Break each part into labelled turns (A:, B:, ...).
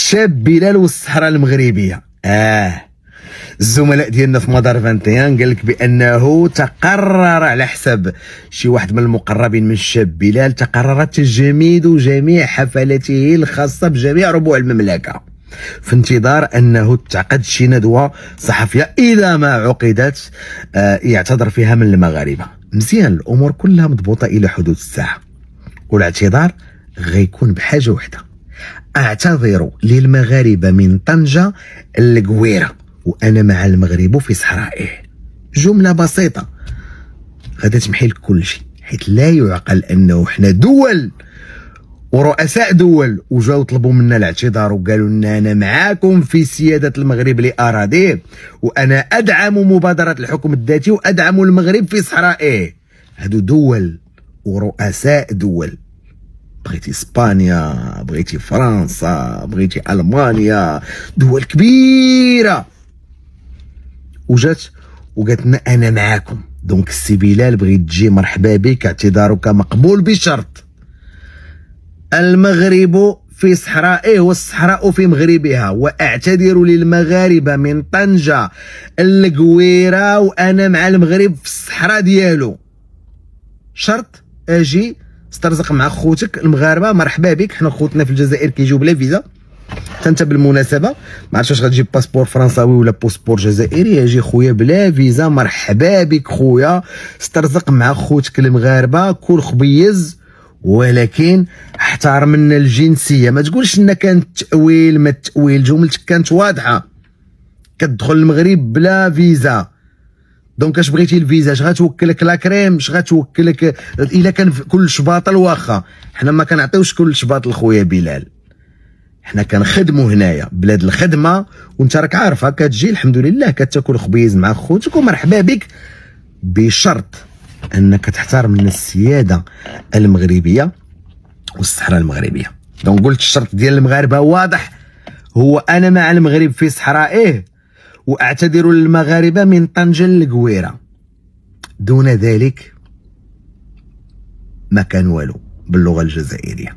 A: الشاب بلال والصحراء المغربيه. الزملاء ديالنا في مدار 21 قال لك بانه تقرر على حساب شي واحد من المقربين من الشاب بلال، تقرر تجميد جميع حفلاته الخاصه بجميع ربوع المملكه في انتظار انه تعقد شي ندوه صحفيه اذا ما عقدت يعتذر فيها من المغاربه. مزيان، الامور كلها مضبوطه الى حدود الساعه، والاعتذار غيكون بحاجه وحده: اعتذر للمغاربه من طنجه القويره وانا مع المغرب في صحرائه. جمله بسيطه غادا تمحي لك كل شيء، حيث لا يعقل انه حنا دول ورؤساء دول وجاو طلبوا منا الاعتذار وقالوا لنا انا معاكم في سياده المغرب لاراضيه وانا ادعم مبادره الحكم الذاتي وادعم المغرب في صحرائه. هادو دول ورؤساء دول، بغيتي اسبانيا، بغيتي فرنسا، بغيتي المانيا، دول كبيره، وجات وقالت لنا انا معاكم. دونك السي بلال بغيت تجي مرحبا بك، اعتذارك مقبول بشرط: المغرب في صحرائه والصحراء في مغربها، واعتذر للمغاربه من طنجه القويره وانا مع المغرب في الصحراء ديالو. شرط اجي استرزق مع خوتك المغاربه، مرحبا بك، حنا خوتنا في الجزائر كيجيو بلا فيزا. حتى انت بالمناسبه ما عرفتش واش غتجيب باسبور فرنساوي ولا باسبور جزائري، اجي خويا بلا فيزا، مرحبا بك خويا، استرزق مع خوتك المغاربه، كل خبيز، ولكن احترم لنا الجنسيه. ما تقولش لنا كان التاويل، ما التاويل، جملتك كانت واضحه، كتدخل المغرب بلا فيزا. دونك اش بغيتي الفيزا؟ اش غتوكلك لا كريم؟ اش غتوكلك الا كان كل شباطل؟ واخا حنا ما كنعطيوش كل شباطل خويا بلال، حنا كنخدموا هنايا بلاد الخدمه، وانت راك عارفه كتجي الحمد لله كتاكل خبيز مع خوتك ومرحبا بك، بشرط انك تحترم من السياده المغربيه والصحراء المغربيه. دونك قلت الشرط ديال المغاربه واضح، هو انا مع المغرب في صحرائه واعتذر للمغاربه من طنجه القويره. دون ذلك ما كان والو باللغه الجزائريه.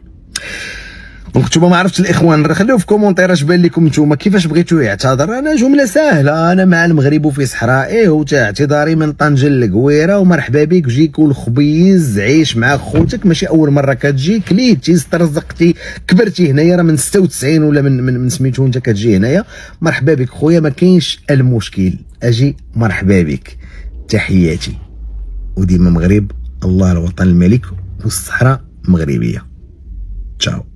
A: دونك نتوما ما عرفتش الاخوان، خليو في كومونتير اش بان لكم نتوما كيفاش بغيتو يعتذر. انا جمله سهله: انا مع المغرب في صحرائه واعتذاري من طنجه القويره ومرحبا بك، جي كول خبيز، عيش مع خوتك، ماشي اول مره كتجي، كليتي، استرزقتي، كبرتي هنايا، راه من 96 ولا من سميتو انت كتجي هنايا، مرحبا بك خويا، ما كاينش المشكل، اجي مرحبا بك، تحياتي. وديما مغرب، الله الوطن الملك والصحراء مغربيه. تشاو.